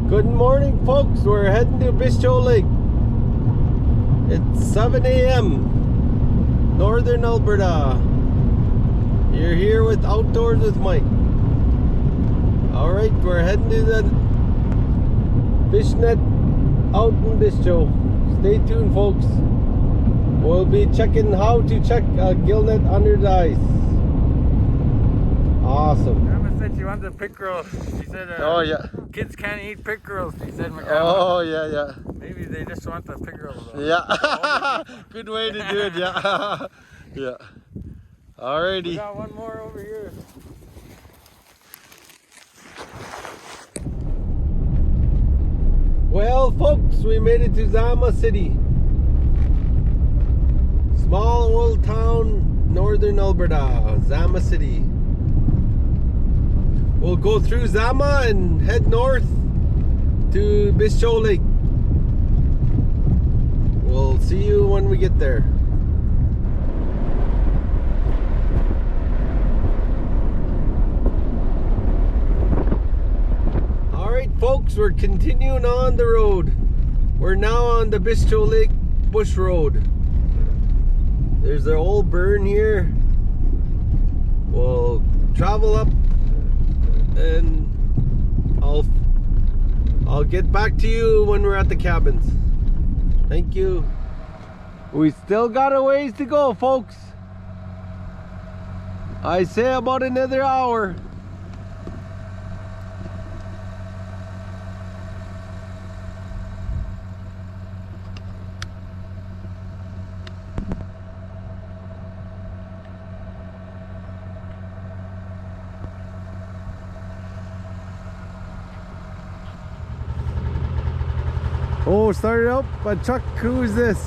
Good morning, folks. We're heading to Bistcho Lake. It's 7 a.m. Northern Alberta. You're here with Outdoors with Mike. Alright, we're heading to the fishnet out in Bistcho. Stay tuned, folks. We'll be checking how to check a gill net under the ice. Awesome. Grandma said she wanted pickerel. She said, oh yeah, kids can't eat pickerels. She said, my oh grandma. yeah. Maybe they just want the pickerel though. Yeah. Good way to do it. Yeah. Yeah. Alrighty. We got one more over here. Well, folks, we made it to Zama City. Small old town, Northern Alberta, Zama City. We'll go through Zama and head north to Bistcho Lake. We'll see you when we get there. Alright, folks, we're continuing on the road. We're now on the Bistcho Lake Bush Road. There's an old burn here. We'll travel up and I'll get back to you when we're at the cabins. Thank you. We still got a ways to go, folks. I say about another hour. Oh, started up, but Chuck, who is this?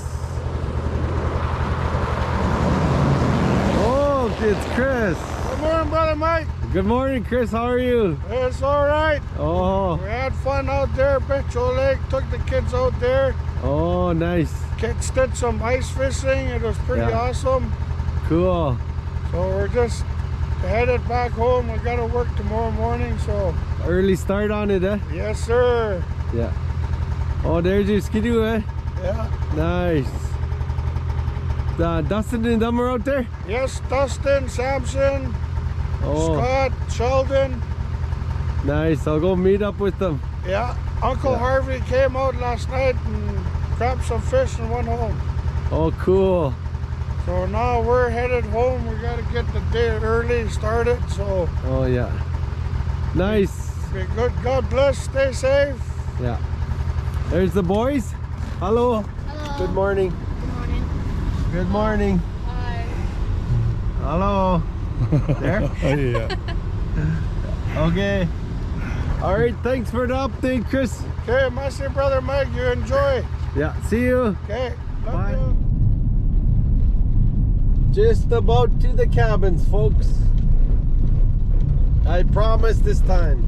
Oh, it's Chris. Good morning, brother Mike. Good morning, Chris. How are you? It's all right. Oh. We had fun out there, Bistcho Lake. Took the kids out there. Oh, nice. Kids did some ice fishing. It was pretty awesome. Cool. So we're just headed back home. We got to work tomorrow morning, so. Early start on it, eh? Yes, sir. Yeah. Oh, there's your skidoo, eh? Yeah. Nice. Dustin and them are out there? Yes, Dustin, Samson, Scott, Sheldon. Nice. I'll go meet up with them. Yeah. Uncle Harvey came out last night and grabbed some fish and went home. Oh, cool. So now we're headed home. We got to get the day early started. So. Oh yeah. Nice. Be good. God bless. Stay safe. Yeah. There's the boys. Hello. Hello. Good morning. Good morning. Good morning. Hi. Hello. There? Yeah. Okay. All right. Thanks for the update, Chris. Okay, my say, brother Mike, you enjoy. Yeah. See you. Okay. Love Bye. you. Just about to the cabins, folks. I promise this time.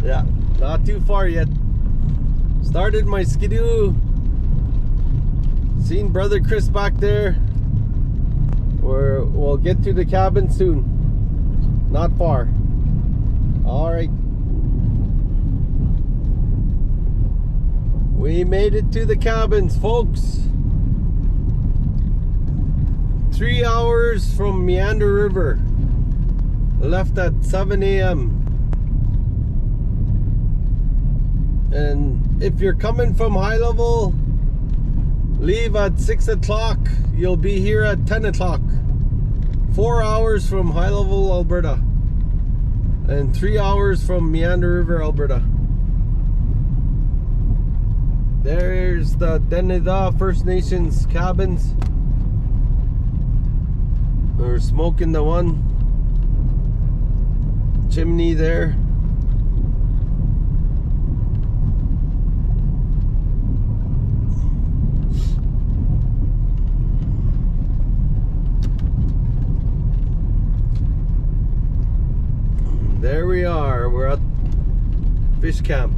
Yeah. Not too far yet. Started my skidoo. Seen brother Chris back there. We'll get to the cabin soon. Not far. Alright. We made it to the cabins, folks. 3 hours from Meander River. Left at 7 a.m. And if you're coming from high level, leave at 6 o'clock. You'll be here at 10 o'clock. 4 hours from high level Alberta. And 3 hours from Meander River, Alberta. There's the Denida First Nations cabins. We're smoking the one chimney there. There we are. We're at fish camp.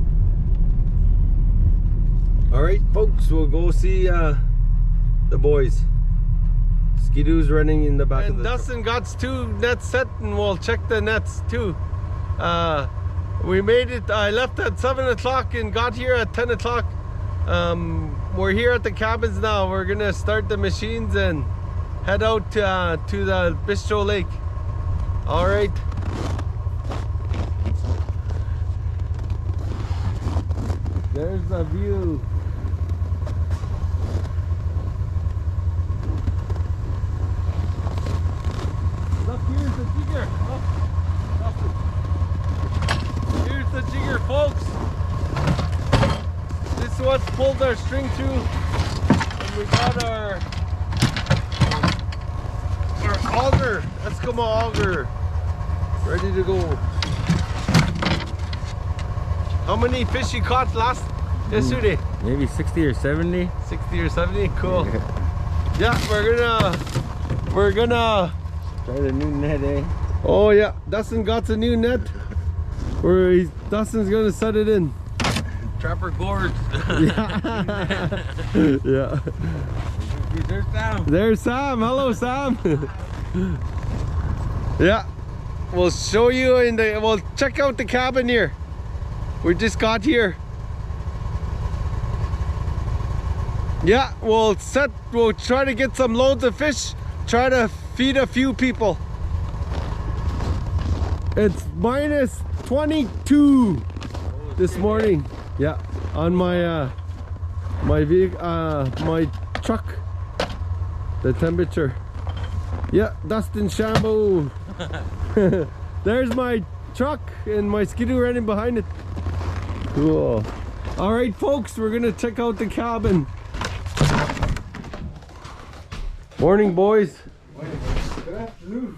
All right, folks, we'll go see the boys. Skidoo's running in the back of the truck. And Dustin got 2 nets set, and we'll check the nets too. We made it. I left at 7 o'clock and got here at 10 o'clock. We're here at the cabins now. We're gonna start the machines and head out to the Bistcho Lake. All right. There's the view. Look, here's the jigger. Look. Here's the jigger, folks. This is what's pulled our string through. And we got our auger, Eskimo auger, ready to go. How many fish you caught yesterday? Maybe 60 or 70. 60 or 70? Cool. Yeah, we're gonna Try the new net, eh? oh yeah, Dustin got a new net. Dustin's gonna set it in. Trapper Gorge. Yeah. Yeah. There's Sam. There's Sam. Hello, Sam. Yeah. We'll show you we'll check out the cabin here. We just got here. Yeah, we'll try to get some loads of fish, try to feed a few people. It's minus 22 this morning. Yeah, on my my truck, the temperature. Yeah, Dustin Chambaud. There's my truck and my skidoo running behind it. Cool. All right, folks, we're gonna check out the cabin. Morning, boys. Good afternoon.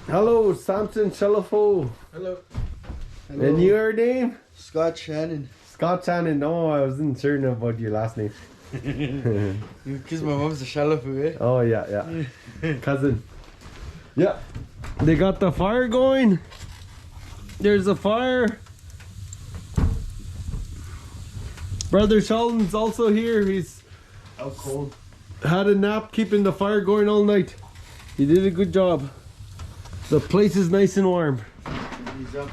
Hello, Samson Shalafo. Hello. And your name? Scott Shannon. Scott Shannon. No, I wasn't certain about your last name. Because my mom's a Shalafu, eh? Oh yeah, yeah. Cousin. Yeah. They got the fire going. There's a fire. Brother Sheldon's also here. He's How cold? had a nap keeping the fire going all night. He did a good job. The place is nice and warm. He's up.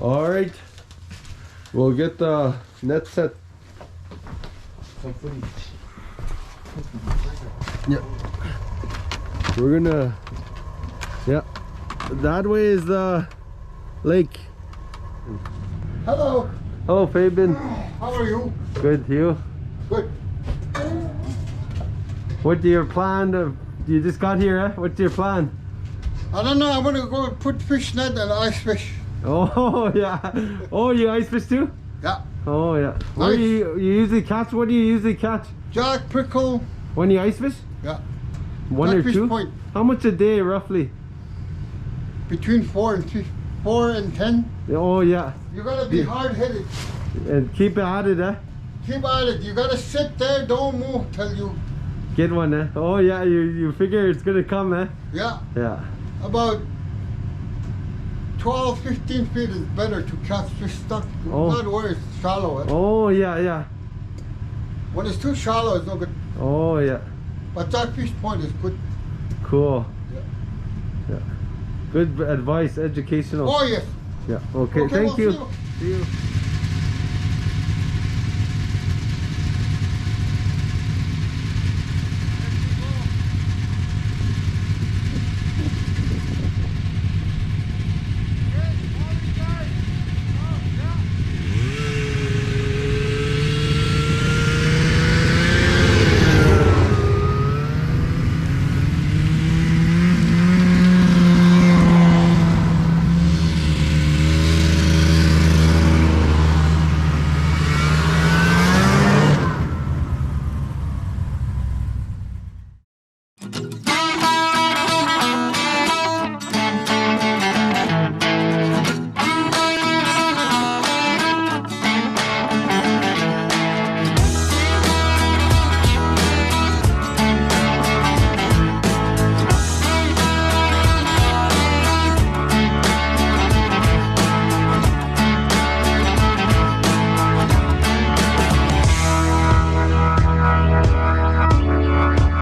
All right. We'll get the net set. Some footage. Yeah. We're gonna, yeah. That way is the lake. Hello. Hello, Fabian. How are you? Good, you? Good. What's your plan? You just got here, eh? What's your plan? I don't know. I'm gonna go put fish net and ice fish. Oh, yeah. Oh, you ice fish too? Yeah. Oh, yeah. Where Ice. you usually catch? What do you usually catch? Jack, prickle. When you ice fish? Yeah. One or Blackfish two? Point. How much a day, roughly? Between 4 and 10. Oh, yeah. You gotta be hard-headed. And keep it at it, eh? Keep at it. You gotta sit there. Don't move till you. Get one, eh? Oh, yeah. You figure it's gonna come, eh? Yeah. Yeah. About 12, 15 feet is better to catch fish stuck. Oh. Not where it's shallow. Eh? Oh, yeah, yeah. When it's too shallow, it's no good. Oh, yeah. But Jackfish Point is good. Cool. Yeah. Yeah. Good advice, educational. Oh yes. Yeah. Okay, Okay, thank we'll you. see you. See you.